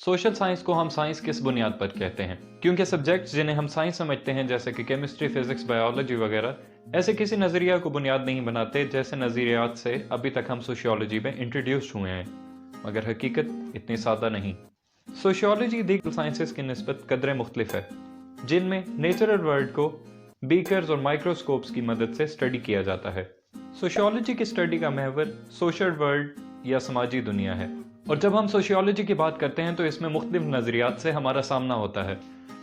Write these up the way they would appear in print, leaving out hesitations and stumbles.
Social science को हम science किस बुनियाद पर कहते हैं? क्योंकि सब्जेक्ट्स जिन्हें हम साइंस समझते हैं जैसे कि केमिस्ट्री, फिजिक्स, बायोलॉजी वगैरह, ऐसे किसी नज़रिया को बुनियाद नहीं बनाते जैसे नज़रियात से अभी तक हम सोशियोलॉजी में इंट्रोड्यूस हुए हैं। मगर हकीकत इतनी सादा नहीं। सोशियोलॉजी दीगर साइंसेस की निस्बत कदरे मुख्तलिफ है, जिनमें नेचुरल वर्ल्ड को बीकर्स और माइक्रोस्कोप्स की मदद से स्टडी किया जाता है। सोशियोलॉजी की स्टडी का महवर सोशल वर्ल्ड या समाजी दुनिया है, और जब हम सोशियोलॉजी की बात करते हैं तो इसमें मुख्तलिफ नज़रियात से हमारा सामना होता है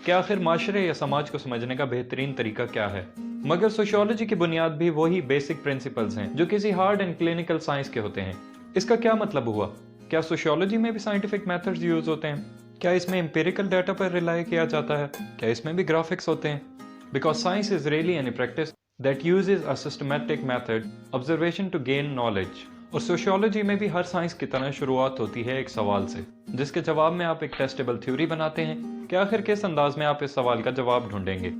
कि आखिर माशरे या समाज को समझने का बेहतरीन तरीका क्या है। मगर सोशियोलॉजी की बुनियाद भी वही बेसिक प्रिंसिपल्स हैं जो किसी हार्ड एंड क्लिनिकल साइंस के होते हैं। इसका क्या मतलब हुआ? क्या सोशियोलॉजी में भी साइंटिफिक मेथड्स यूज होते हैं? क्या इसमें एम्पिरिकल डाटा पर रिलाई किया जाता है? क्या इसमें भी ग्राफिक्स होते हैं? Because science is really any practice that uses a systematic method observation to gain knowledge. और सोशियोलॉजी में भी हर साइंस की तरह शुरुआत होती है एक सवाल से, जिसके जवाब में आप एक टेस्टेबल थ्योरी बनाते हैं कि आखिर किस अंदाज में आप इस सवाल का जवाब ढूंढेंगे,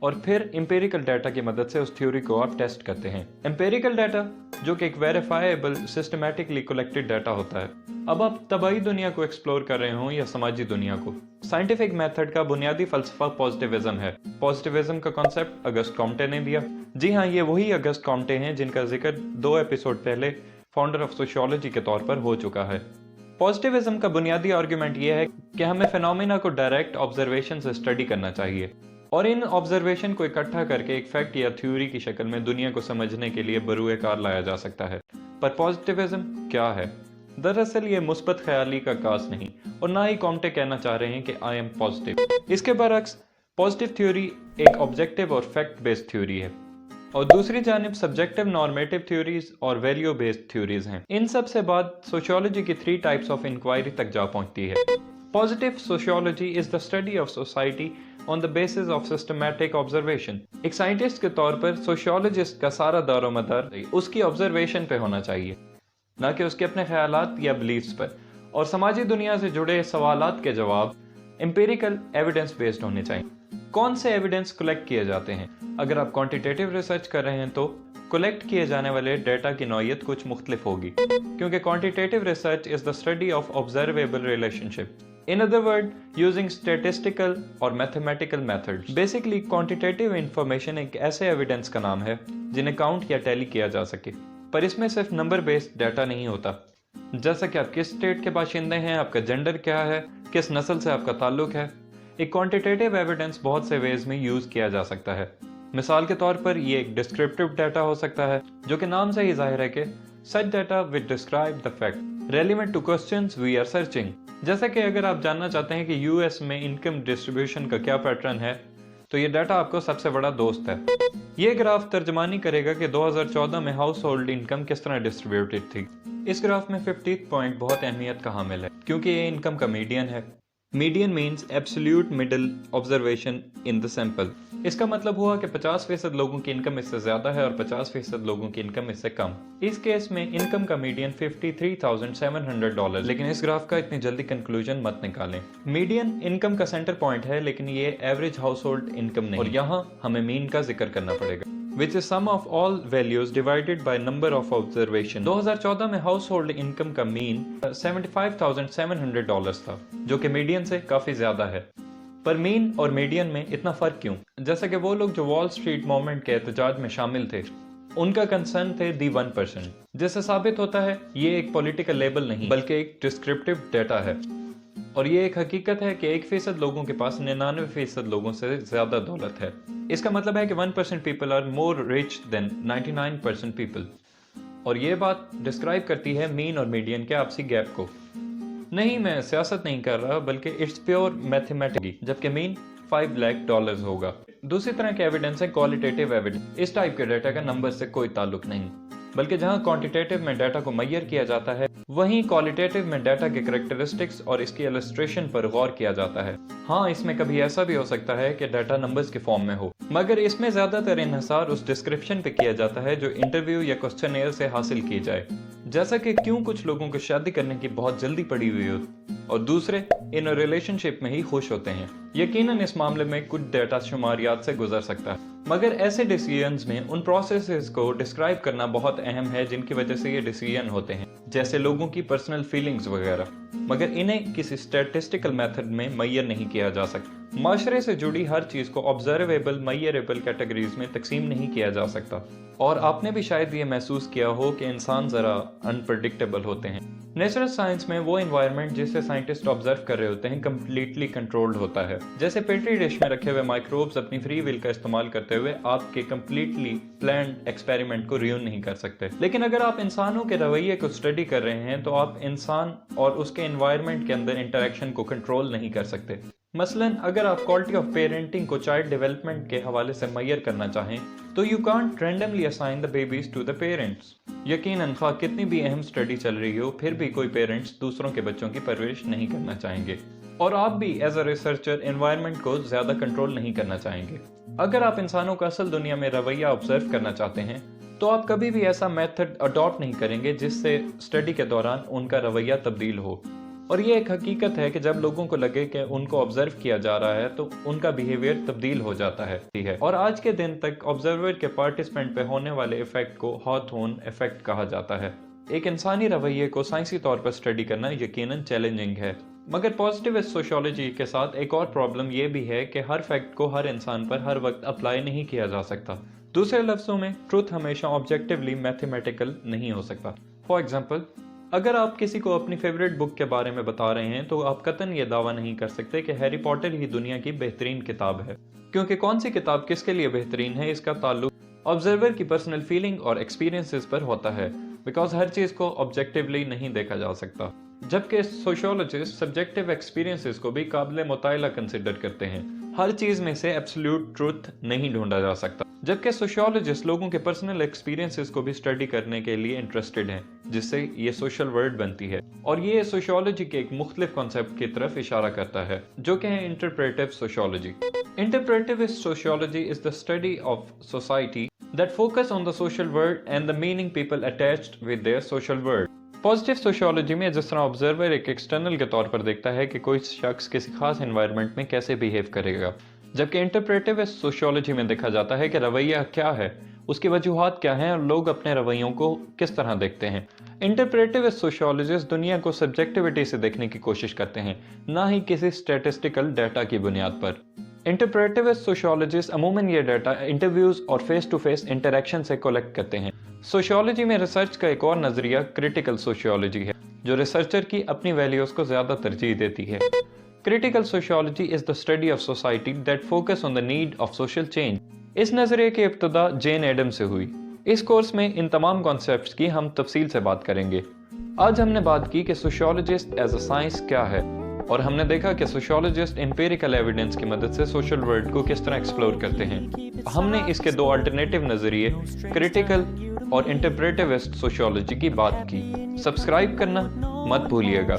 और फिर एम्पिरिकल डाटा की मदद से उस थ्योरी को आप टेस्ट करते हैं। एम्पिरिकल डाटा जो कि एक वेरीफाइबल सिस्टमैटिकली कलेक्टेड डाटा होता है। अब आप तबाही दुनिया को एक्सप्लोर कर रहे हो या समाजी दुनिया को, साइंटिफिक मेथड का बुनियादी फलसफा पॉजिटिविज्म है। पॉजिटिविज्म का कॉन्सेप्ट अगस्त कॉम्टे ने दिया। जी हाँ, ये वही अगस्त कॉम्टे हैं जिनका जिक्र 2 एपिसोड पहले फाउंडर ऑफ सोशियोलॉजी के तौर पर हो चुका है। पॉजिटिविज्म का बुनियादी आर्गुमेंट यह है कि हमें फिनोमेना को डायरेक्ट ऑब्जर्वेशन से स्टडी करना चाहिए और इन ऑब्जर्वेशन को इकट्ठा करके एक फैक्ट या थ्योरी की शक्ल में दुनिया को समझने के लिए बरूए कार लाया जा सकता है। पर पॉजिटिविज्म क्या है? दरअसल ये मुस्बत ख्याली का कास नहीं, और ना ही कॉम्टे कहना चाह रहे हैं कि आई एम पॉजिटिव। इसके बरक्स पॉजिटिव थ्योरी एक ऑब्जेक्टिव और फैक्ट बेस्ड थ्योरी है, और दूसरी जानिब सब्जेक्टिव नॉर्मेटिव थ्योरीज और वैल्यू बेस्ड थ्योरीज हैं। इन सब से बाद सोशियोलॉजी की 3 टाइप्स ऑफ इंक्वायरी तक जा पहुंचती है। Positive sociology is the study of society on the basis of systematic observation. एक साइंटिस्ट के तौर पर सोशियोलॉजिस्ट का सारा दारो मदार उसकी ऑब्जर्वेशन पे होना चाहिए, ना कि उसके अपने ख्यालात या बिलीफ्स पर। और समाजी दुनिया से जुड़े सवालात के जवाब एम्पिरिकल एविडेंस बेस्ड होने चाहिए। कौन से एविडेंस कलेक्ट किए जाते हैं? अगर आप क्वांटिटेटिव रिसर्च कर रहे हैं तो कलेक्ट किए जाने वाले डेटा की नौयत कुछ मुख्तलिफ होगी, क्योंकि quantitative research is the study of observable relationship, in other word using statistical और mathematical methods. Basically quantitative information एक ऐसे एविडेंस का नाम है जिन्हें काउंट या टैली किया जा सके, पर इसमें सिर्फ नंबर बेस्ड डाटा नहीं होता, जैसा कि आप किस स्टेट के बाशिंदे हैं, आपका जेंडर क्या है, किस नस्ल से आपका ताल्लुक है। एक क्वांटिटेटिव एविडेंस बहुत से वेज में यूज किया जा सकता है। मिसाल के तौर पर ये एक डिस्क्रिप्टिव डाटा हो सकता है, जो कि नाम से ही जाहिर है कि such data which describe the fact relevant to questions we are searching. जैसा कि अगर आप जानना चाहते हैं कि यूएस में इनकम डिस्ट्रीब्यूशन का क्या पैटर्न है, तो ये डाटा आपको सबसे बड़ा दोस्त है। ये ग्राफ तर्जमानी करेगा कि 2014 में हाउस होल्ड इनकम किस तरह डिस्ट्रीब्यूटेड थी। इस ग्राफ में 50th पॉइंट बहुत अहमियत का हामिल है, क्योंकि ये इनकम का मीडियन है। Median means absolute middle observation in the sample. इसका मतलब हुआ कि 50% लोगों की इनकम इससे ज्यादा है और 50% लोगों की इनकम इससे कम। इस केस में इनकम का मीडियन $53,700। लेकिन इस ग्राफ का इतनी जल्दी कंक्लूजन मत निकालें। मीडियन इनकम का सेंटर पॉइंट है, लेकिन ये एवरेज हाउस होल्ड इनकम नहीं, और यहाँ हमें मीन का जिक्र करना पड़ेगा, which is sum of all values divided by number of observation। 2014 में हाउस होल्ड इनकम का मीन $75,700 था, जो कि मीडियन से काफी ज्यादा है। पर मीन और मीडियन में इतना फर्क क्यों? जैसा कि वो लोग जो वॉल स्ट्रीट मूवमेंट के एहतजाज में शामिल थे, उनका कंसर्न थे दी 1%, जिससे साबित होता है ये एक पॉलिटिकल लेबल नहीं बल्कि एक डिस्क्रिप्टिव डाटा है। और ये एक हकीकत है कि 1% लोगों के पास 99% लोगों से ज्यादा दौलत है। इसका मतलब है कि 1% people are more rich than 99% people. और ये बात डिस्क्राइब करती है मीन और मीडियन के आपसी गैप को। नहीं, मैं सियासत नहीं कर रहा, बल्कि इट्स प्योर मैथमेटिक्स, जबकि मीन $5 लाख होगा। दूसरी तरह के एविडेंस है क्वालिटेटिव एविडेंस। इस टाइप के डाटा का नंबर से कोई ताल्लुक नहीं, बल्कि जहां क्वांटिटेटिव में डाटा को मैयर किया जाता है, वहीं क्वालिटेटिव में डाटा के कैरेक्टरिस्टिक्स और इसकी इलस्ट्रेशन पर गौर किया जाता है। हाँ, इसमें कभी ऐसा भी हो सकता है कि डाटा नंबर्स के फॉर्म में हो, मगर इसमें ज्यादातर इन्हिसार उस डिस्क्रिप्शन पे किया जाता है जो इंटरव्यू या क्वेश्चनेयर से हासिल की जाए। जैसा कि क्यों कुछ लोगों को शादी करने की बहुत जल्दी पड़ी हुई हो और दूसरे इन रिलेशनशिप में ही खुश होते हैं। यकीनन इस मामले में कुछ डाटा शुमारियात से गुजर सकता है, मगर ऐसे डिसीजंस में उन प्रोसेसेस को डिस्क्राइब करना बहुत अहम है जिनकी वजह से ये डिसीजन होते हैं। जैसे लोगों की पर्सनल फीलिंग्स वगैरह, मगर इन्हें किसी स्टैटिस्टिकल मेथड में मैयर नहीं किया जा सकता। माशरे से जुड़ी हर चीज़ को ऑब्जर्वेबल मैयरेबल कैटेगरीज में तकसीम नहीं किया जा सकता। और आपने भी शायद ये महसूस किया हो कि इंसान ज़रा अनप्रडिक्टेबल होते हैं। नेचुरल साइंस में वो एनवायरनमेंट जिसे साइंटिस्ट ऑब्जर्व कर रहे होते हैं कम्प्लीटली कंट्रोल्ड होता है। जैसे पेट्री डिश में रखे हुए माइक्रोब्स अपनी फ्री विल का इस्तेमाल करते हुए आपके कम्प्लीटली प्लान्ड एक्सपेरिमेंट को रियून नहीं कर सकते। लेकिन अगर आप इंसानों के रवैये को स्टडी कर रहे हैं तो आप इंसान और उसके एनवायरनमेंट के अंदर इंटरेक्शन को कंट्रोल नहीं कर सकते। मसलन अगर आप क्वालिटी ऑफ पेरेंटिंग को चाइल्ड डेवलपमेंट के हवाले से मैयर करना चाहें तो you can't randomly assign the babies to the parents. यकीनन खा कितनी भी अहम स्टडी चल रही हो, फिर भी कोई पेरेंट्स दूसरों के बच्चों की परवरिश नहीं करना चाहेंगे, और आप भी एज अ रिसर्चर एनवायरनमेंट को ज्यादा कंट्रोल नहीं करना चाहेंगे। अगर आप इंसानों का असल दुनिया में रवैया ऑब्जर्व करना चाहते हैं तो आप कभी भी ऐसा मेथड अडॉप्ट नहीं करेंगे जिससे स्टडी के दौरान उनका रवैया तब्दील हो। और ये एक हकीकत है कि जब लोगों को लगे कि उनको ऑब्जर्व किया जा रहा है तो उनका बिहेवियर तब्दील हो जाता है। और आज के दिन तक ऑब्जर्वर के पार्टिसिपेंट पे होने वाले इफेक्ट को हॉथॉर्न इफेक्ट कहा जाता है। एक इंसानी रवैये को साइंसी तौर पर स्टडी करना यकीनन चैलेंजिंग है, मगर पॉजिटिविस्ट सोशियोलॉजी के साथ एक और प्रॉब्लम ये भी है कि हर फैक्ट को हर इंसान पर हर वक्त अप्लाई नहीं किया जा सकता। दूसरे लफ्जों में ट्रूथ हमेशा ऑब्जेक्टिवली मैथमेटिकल नहीं हो सकता। फॉर एग्जाम्पल, अगर आप किसी को अपनी फेवरेट बुक के बारे में बता रहे हैं तो आप कतई ये दावा नहीं कर सकते कि हैरी पॉटर ही दुनिया की बेहतरीन किताब है, क्योंकि कौन सी किताब किसके लिए बेहतरीन है इसका ताल्लुक ऑब्जर्वर की पर्सनल फीलिंग और एक्सपीरियंसेस पर होता है, बिकॉज हर चीज को ऑब्जेक्टिवली नहीं देखा जा सकता। जबकि सोशियोलॉजिस्ट सब्जेक्टिव एक्सपीरियंसेस को भी काबिल मुतायला कंसिडर करते हैं। हर चीज में से एब्सोल्यूट ट्रूथ नहीं ढूंढा जा सकता। जबकि सोशियोलॉजिस्ट लोगों के पर्सनल एक्सपीरियंसेस को भी स्टडी करने के लिए इंटरेस्टेड हैं, जिससे ये सोशल वर्ड बनती है। और ये सोशियोलॉजी के एक मुख्तलिफ कॉन्सेप्ट की तरफ इशारा करता है जो कि है interpretive sociology. Interpretivist sociology is the study of society that focus on the social world and the meaning people attached with their social world। Positive sociology में जिस तरह ऑब्जर्वर एक एक्सटर्नल के तौर पर देखता है कि कोई शख्स किसी खास एनवायरनमेंट में कैसे बिहेव करेगा, जबकि इंटरप्रेटिव सोशियोलॉजी में देखा जाता है कि रवैया क्या है, उसकी वजूहात क्या हैं और लोग अपने रवैयों को किस तरह देखते हैं। इंटरप्रेटिव सोशियोलॉजिस्ट दुनिया को सब्जेक्टिविटी से देखने की कोशिश करते हैं, ना ही किसी स्टैटिस्टिकल डाटा की बुनियाद पर। इंटरप्रेटिविस्ट सोशियोलॉजिस्ट अमूमन ये डाटा इंटरव्यूज और फेस टू फेस इंटरेक्शन से कलेक्ट करते हैं। सोशियोलॉजी में रिसर्च का एक और नजरिया क्रिटिकल सोशियोलॉजी है, जो रिसर्चर की अपनी वैल्यूज को ज्यादा तरजीह देती है। Critical sociology is the study of society that focus on the need of social change. इस नजरिए की इब्तिदा जेन एडम से हुई। इस कोर्स में इन तमाम कॉन्सेप्ट्स की हम तफसील से बात करेंगे। आज हमने बात की कि सोशियोलॉजिस्ट एज अ साइंस क्या है, और हमने देखा कि सोशियोलॉजिस्ट एम्पिरिकल एविडेंस की मदद से सोशल वर्ल्ड को किस तरह एक्सप्लोर करते हैं। हमने इसके दो अल्टरनेटिव नजरिए क्रिटिकल और इंटरप्रेटिविस्ट सोशियोलॉजी की बात की। सब्सक्राइब करना मत भूलिएगा।